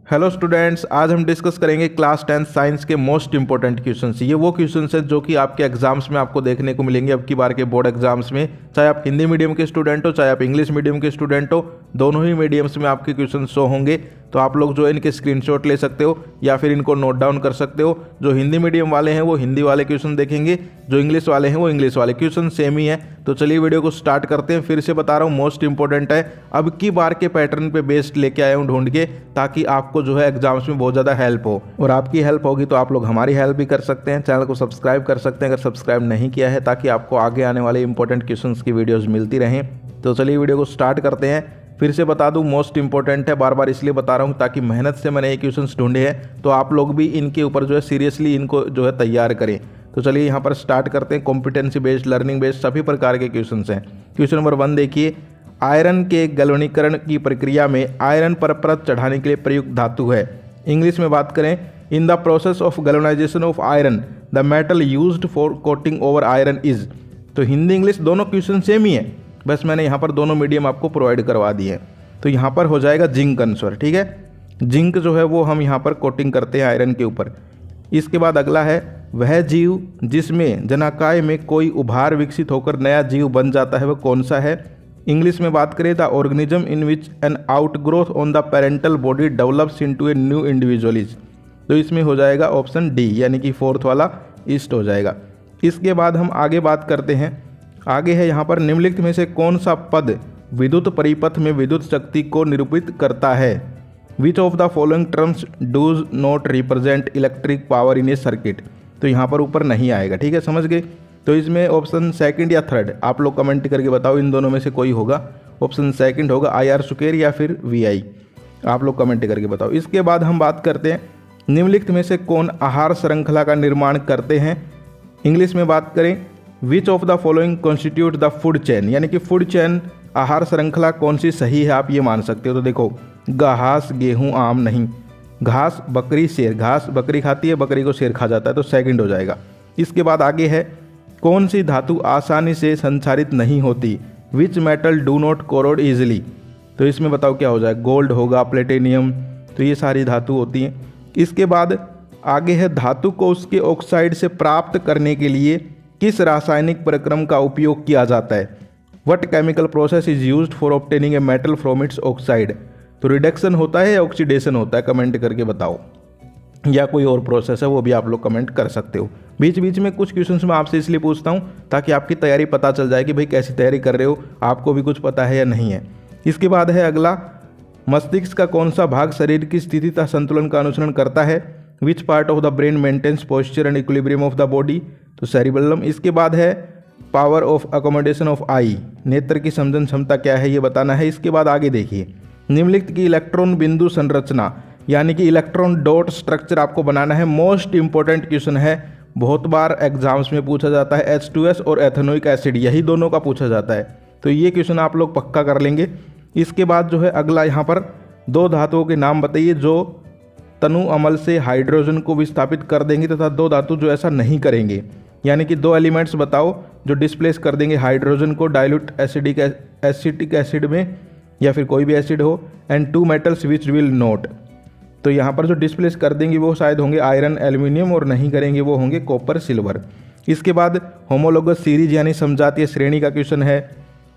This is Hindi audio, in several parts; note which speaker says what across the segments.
Speaker 1: हेलो स्टूडेंट्स, आज हम डिस्कस करेंगे क्लास 10 साइंस के मोस्ट इंपॉर्टेंट क्वेश्चंस। ये वो क्वेश्चंस हैं जो कि आपके एग्जाम्स में आपको देखने को मिलेंगे अब की बार के बोर्ड एग्जाम्स में। चाहे आप हिंदी मीडियम के स्टूडेंट हो, चाहे आप इंग्लिश मीडियम के स्टूडेंट हो, दोनों ही मीडियम्स में आपके क्वेश्चन शो होंगे। तो आप लोग जो है इनके स्क्रीनशॉट ले सकते हो या फिर इनको नोट डाउन कर सकते हो। जो हिंदी मीडियम वाले हैं वो हिंदी वाले क्वेश्चन देखेंगे, जो इंग्लिश वाले हैं वो इंग्लिश वाले। क्वेश्चन सेम ही है। तो चलिए वीडियो को स्टार्ट करते हैं। फिर से बता रहा हूँ, मोस्ट इंपॉर्टेंट है, अब की बार के पैटर्न पे बेस्ड लेके आया हूँ ढूंढ के, ताकि आपको जो है एग्जाम्स में बहुत ज़्यादा हेल्प हो। और आपकी हेल्प होगी तो आप लोग हमारी हेल्प भी कर सकते हैं। चैनल को सब्सक्राइब कर सकते हैं अगर सब्सक्राइब नहीं किया है, ताकि आपको आगे आने वाले इंपॉर्टेंट क्वेश्चंस की वीडियोस मिलती रहें। तो चलिए वीडियो को स्टार्ट करते हैं। फिर से बता दूं, मोस्ट इंपॉर्टेंट है, बार बार इसलिए बता रहा हूं ताकि मेहनत से मैंने ये क्वेश्चंस ढूंढे हैं, तो आप लोग भी इनके ऊपर जो है सीरियसली इनको जो है तैयार करें। तो चलिए यहाँ पर स्टार्ट करते हैं। कॉम्पिटेंसी बेस्ड, लर्निंग बेस्ड सभी प्रकार के क्वेश्चंस हैं। क्वेश्चन नंबर 1 देखिए, आयरन के गलवनीकरण की प्रक्रिया में आयरन पर परत चढ़ाने के लिए प्रयुक्त धातु है। इंग्लिश में बात करें, in the process of galvanisation of iron the metal used for coating over iron is. तो हिंदी इंग्लिश दोनों क्वेश्चन सेम ही है, बस मैंने यहाँ पर दोनों मीडियम आपको प्रोवाइड करवा दिए हैं। तो यहाँ पर हो जाएगा जिंक आंसर। ठीक है, जिंक जो है वो हम यहाँ पर कोटिंग करते हैं आयरन के ऊपर। इसके बाद अगला है, वह जीव जिसमें जनाकाय में कोई उभार विकसित होकर नया जीव बन जाता है वह कौन सा है। इंग्लिश में बात करें, the organism in which an outgrowth on the parental body develops into a new individuals. तो इसमें हो जाएगा ऑप्शन डी, यानी कि फोर्थ वाला ईस्ट हो जाएगा। इसके बाद हम आगे बात करते हैं। आगे है यहाँ पर, निम्नलिखित में से कौन सा पद विद्युत परिपथ में विद्युत शक्ति को निरूपित करता है। Which of the following terms does not represent electric power in a circuit. तो यहाँ पर ऊपर नहीं आएगा। ठीक है, समझ गए। तो इसमें ऑप्शन सेकंड या थर्ड आप लोग कमेंट करके बताओ, इन दोनों में से कोई होगा। ऑप्शन सेकंड होगा, IR स्क्वायर या फिर VI, आप लोग कमेंट करके बताओ। इसके बाद हम बात करते हैं, निम्नलिखित में से कौन आहार श्रृंखला का निर्माण करते हैं। इंग्लिश में बात करें, विच of the following constitute the food chain, यानी कि फूड चेन आहार श्रृंखला कौन सी सही है, आप ये मान सकते हो। तो देखो, घास, गेहूं, आम नहीं। घास, बकरी, शेर। घास बकरी खाती है, बकरी को शेर खा जाता है, तो सेकंड हो जाएगा। इसके बाद आगे है, कौन सी धातु आसानी से संचारित नहीं होती। Which metal do not corrode easily. तो इसमें बताओ क्या हो जाएगा, गोल्ड होगा, प्लेटिनियम। तो ये सारी धातु होती हैं। इसके बाद आगे है, धातु को उसके ऑक्साइड से प्राप्त करने के लिए किस रासायनिक प्रक्रम का उपयोग किया जाता है। What chemical process is used for obtaining a metal from its oxide. तो रिडक्शन होता है या ऑक्सीडेशन होता है, कमेंट करके बताओ, या कोई और प्रोसेस है वो भी आप लोग कमेंट कर सकते हो। बीच बीच में कुछ क्वेश्चंस मैं आपसे इसलिए पूछता हूँ ताकि आपकी तैयारी पता चल जाए कि भाई कैसी तैयारी कर रहे हो, आपको भी कुछ पता है या नहीं है। इसके बाद है अगला, मस्तिष्क का कौन सा भाग शरीर की स्थिति तथा संतुलन का अनुसरण करता है। Which part of the brain maintains posture and equilibrium of the body. तो सेरिबेलम। इसके बाद है, power of accommodation of eye, नेत्र की समझन क्षमता क्या है ये बताना है। इसके बाद आगे देखिए, निम्नलिखित की इलेक्ट्रॉन बिंदु संरचना, यानी कि इलेक्ट्रॉन डॉट स्ट्रक्चर आपको बनाना है। मोस्ट इंपॉर्टेंट क्वेश्चन है, बहुत बार एग्जाम्स में पूछा जाता है। H2S और एथेनोइक एसिड, यही दोनों का पूछा जाता है, तो ये क्वेश्चन आप लोग पक्का कर लेंगे। इसके बाद जो है अगला, यहाँ पर दो धातुओं के नाम बताइए जो तनु अमल से हाइड्रोजन को विस्थापित कर देंगे तथा दो धातु जो ऐसा नहीं करेंगे। यानी कि दो एलिमेंट्स बताओ जो डिस्प्लेस कर देंगे हाइड्रोजन को डाइल्यूट एसिटिक एसिड में, या फिर कोई भी एसिड हो। And two metals which will not. तो यहाँ पर जो डिस्प्लेस कर देंगे वो शायद होंगे आयरन, एल्यूमिनियम, और नहीं करेंगे वो होंगे कॉपर, सिल्वर। इसके बाद होमोलोगस सीरीज यानी समजातीय श्रेणी का क्वेश्चन है,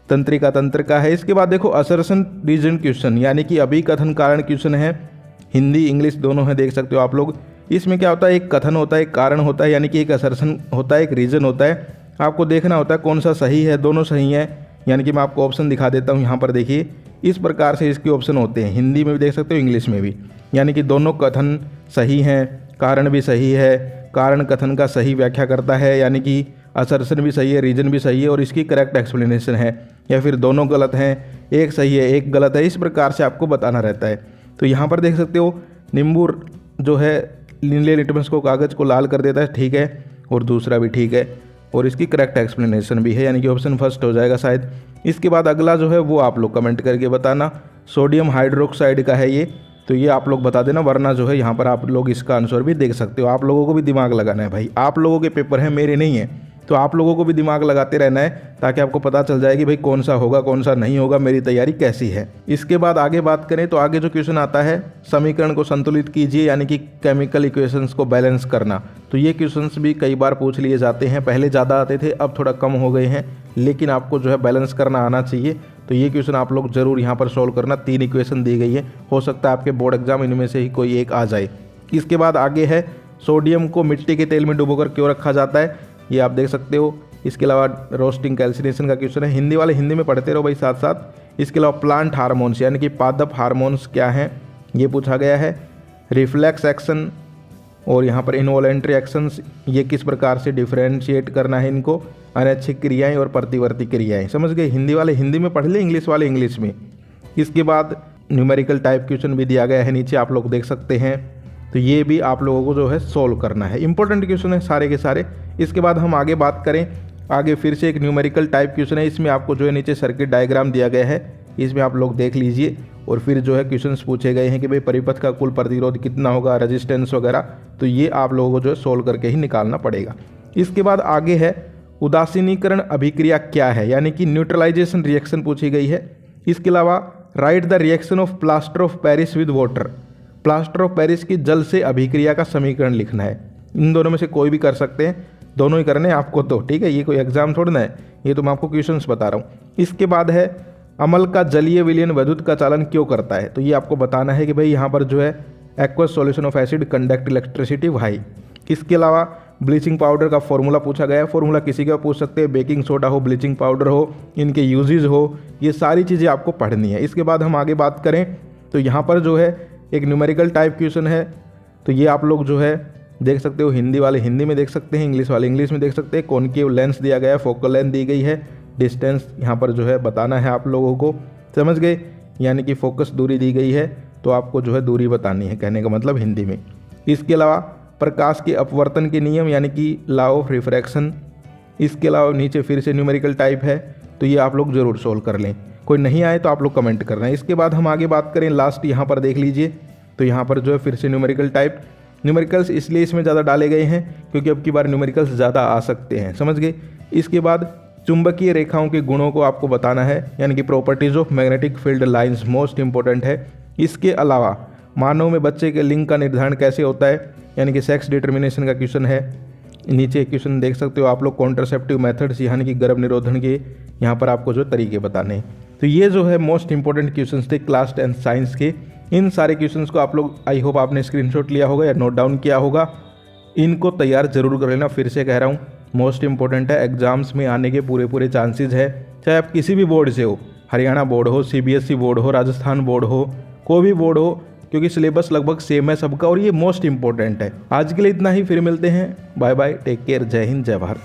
Speaker 1: तंत्रिका तंत्र का है। इसके बाद देखो, असर्शन रीजन क्वेश्चन, यानी कि अभिकथन कारण क्वेश्चन है। हिंदी इंग्लिश दोनों है, देख सकते हो आप लोग। इसमें क्या होता है, एक कथन होता है, एक कारण होता है, यानी कि एक असर्शन होता है, एक रीजन होता है। आपको देखना होता है कौन सा सही है, दोनों सही है। यानी कि मैं आपको ऑप्शन दिखा देता हूँ, यहाँ पर देखिए, इस प्रकार से इसके ऑप्शन होते हैं। हिंदी में भी देख सकते हो, इंग्लिश में भी। यानी कि दोनों कथन सही हैं, कारण भी सही है, कारण कथन का सही व्याख्या करता है, यानी कि असर्शन भी सही है, रीजन भी सही है, और इसकी करेक्ट एक्सप्लेनेशन है। या फिर दोनों गलत हैं, एक सही है एक गलत है, इस प्रकार से आपको बताना रहता है। तो यहाँ पर देख सकते हो, नींबू जो है नीले लिटमस को, कागज़ को लाल कर देता है, ठीक है, और दूसरा भी ठीक है, और इसकी करेक्ट एक्सप्लेनेशन भी है, यानी कि ऑप्शन फर्स्ट हो जाएगा शायद। इसके बाद अगला जो है वो आप लोग कमेंट करके बताना, सोडियम हाइड्रोक्साइड का है ये, तो ये आप लोग बता देना, वरना जो है यहाँ पर आप लोग इसका आंसर भी देख सकते हो। आप लोगों को भी दिमाग लगाना है भाई, आप लोगों के पेपर हैं, मेरे नहीं है। तो आप लोगों को भी दिमाग लगाते रहना है ताकि आपको पता चल जाए कि भाई कौन सा होगा कौन सा नहीं होगा, मेरी तैयारी कैसी है। इसके बाद आगे बात करें तो आगे जो क्वेश्चन आता है, समीकरण को संतुलित कीजिए, यानी कि केमिकल इक्वेशंस को बैलेंस करना। तो ये क्वेश्चंस भी कई बार पूछ लिए जाते हैं, पहले ज़्यादा आते थे अब थोड़ा कम हो गए हैं, लेकिन आपको जो है बैलेंस करना आना चाहिए। तो ये क्वेश्चन आप लोग जरूर यहाँ पर सॉल्व करना। 3 इक्वेशन दी गई है, हो सकता है आपके बोर्ड एग्जाम इनमें से ही कोई एक आ जाए। इसके बाद आगे है, सोडियम को मिट्टी के तेल में डुबोकर क्यों रखा जाता है, ये आप देख सकते हो। इसके अलावा रोस्टिंग कैल्सिनेशन का क्वेश्चन है, हिंदी वाले हिंदी में पढ़ते रहो भाई साथ साथ। इसके अलावा प्लांट हार्मोन्स यानी कि पादप हार्मोन्स क्या हैं, ये पूछा गया है। रिफ्लेक्स एक्शन और यहाँ पर इनवॉलेंट्री एक्शंस, ये किस प्रकार से डिफ्रेंशिएट करना है इनको, अनैच्छिक क्रियाएं और प्रतिवर्ती क्रियाएं। समझ गए, हिंदी वाले हिंदी में पढ़ ले, इंग्लिश वाले इंग्लिश में। इसके बाद न्यूमेरिकल टाइप क्वेश्चन भी दिया गया है, नीचे आप लोग देख सकते हैं। तो ये भी आप लोगों को जो है सोल्व करना है, इंपॉर्टेंट क्वेश्चन है सारे के सारे। इसके बाद हम आगे बात करें, आगे फिर से एक न्यूमेरिकल टाइप क्वेश्चन है, इसमें आपको जो है नीचे सर्किट डायग्राम दिया गया है, इसमें आप लोग देख लीजिए। और फिर जो है क्वेश्चंस पूछे गए हैं कि भाई परिपथ का कुल प्रतिरोध कितना होगा, रेजिस्टेंस वगैरह, तो ये आप लोगों को जो है सोल्व करके ही निकालना पड़ेगा। इसके बाद आगे है, उदासीनीकरण अभिक्रिया क्या है, यानी कि न्यूट्रलाइजेशन रिएक्शन पूछी गई है। इसके अलावा right the reaction of plaster of Paris with water, plaster of Paris की जल से अभिक्रिया का समीकरण लिखना है। इन दोनों में से कोई भी कर सकते हैं, दोनों ही करने हैं आपको तो, ठीक है, ये कोई एग्जाम थोड़ा ना है, ये तो मैं आपको क्वेश्चंस बता रहा हूँ। इसके बाद है, अम्ल का जलीय विलयन विद्युत का चालन क्यों करता है, तो ये आपको बताना है कि भाई यहाँ पर जो है aqueous solution of acid conduct electricity why. इसके अलावा ब्लीचिंग पाउडर का फॉर्मूला पूछा गया है, फॉर्मूला किसी का पूछ सकते हैं, बेकिंग सोडा हो, ब्लीचिंग पाउडर हो, इनके यूजेज हो, ये सारी चीज़ें आपको पढ़नी है। इसके बाद हम आगे बात करें तो यहाँ पर जो है एक न्यूमेरिकल टाइप क्वेश्चन है, तो ये आप लोग जो है देख सकते हो, हिंदी वाले हिंदी में देख सकते हैं, इंग्लिश वाले इंग्लिश में देख सकते हैं। कॉनकेव लेंस दिया गया है, फोकल लेंथ दी गई है, डिस्टेंस यहाँ पर जो है बताना है आप लोगों को, समझ गए, यानी कि फोकस दूरी दी गई है तो आपको जो है दूरी बतानी है, कहने का मतलब हिंदी में। इसके अलावा प्रकाश के अपवर्तन के नियम यानी कि लॉ ऑफ रिफ्रैक्शन। इसके अलावा नीचे फिर से न्यूमेरिकल टाइप है, तो ये आप लोग ज़रूर सोल्व कर लें, कोई नहीं आए तो आप लोग कमेंट करना है। इसके बाद हम आगे बात करें, लास्ट यहाँ पर देख लीजिए, तो यहाँ पर जो है फिर से न्यूमेरिकल टाइप, न्यूमेरिकल्स इसलिए इसमें ज़्यादा डाले गए हैं क्योंकि अब की बार न्यूमेरिकल्स ज़्यादा आ सकते हैं, समझ गए। इसके बाद चुंबकीय रेखाओं के गुणों को आपको बताना है, यानी कि properties of magnetic field lines most important है। इसके अलावा मानव में बच्चे के लिंग का निर्धारण कैसे होता है, यानी कि सेक्स डिटर्मिनेशन का क्वेश्चन है। नीचे क्वेश्चन देख सकते हो आप लोग, कॉन्ट्रासेप्टिव मेथड्स यानी कि गर्भ निरोधन के यहाँ पर आपको जो तरीके बताने हैं। तो ये जो है मोस्ट इंपॉर्टेंट क्वेश्चंस थे क्लास 10 साइंस के। इन सारे क्वेश्चंस को आप लोग, आई होप आपने स्क्रीनशॉट लिया होगा या नोट डाउन किया होगा, इनको तैयार जरूर कर लेना। फिर से कह रहा हूँ, मोस्ट इंपॉर्टेंट है, एग्जाम्स में आने के पूरे चांसेस है, चाहे आप किसी भी बोर्ड से हो, हरियाणा बोर्ड हो, CBSE बोर्ड हो, राजस्थान बोर्ड हो, कोई भी बोर्ड हो, क्योंकि सिलेबस लगभग सेम है सबका और ये मोस्ट इंपॉर्टेंट है। आज के लिए इतना ही, फिर मिलते हैं, बाय बाय, टेक केयर, जय हिंद, जय भारत।